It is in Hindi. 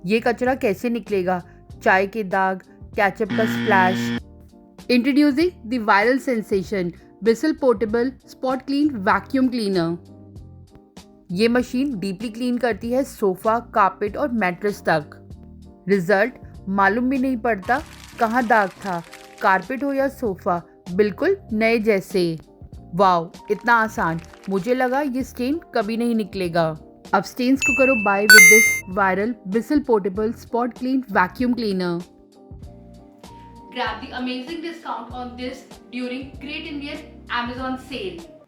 ये कचरा कैसे निकलेगा? चाय के दाग, केचप का splash. Introducing the viral sensation bristle portable spot clean vacuum cleaner. ये मशीन डीपली क्लीन करती है सोफा, कारपेट और मैट्रेस तक। रिजल्ट मालूम भी नहीं पड़ता कहाँ दाग था, कारपेट हो या सोफा, बिल्कुल नए जैसे। वाओ, इतना आसान। मुझे लगा ये स्टेन कभी नहीं निकलेगा। अब स्टेन्स को करो bye with this viral bristle portable spot clean vacuum cleaner. Grab the amazing discount on this during Great Indian Amazon sale.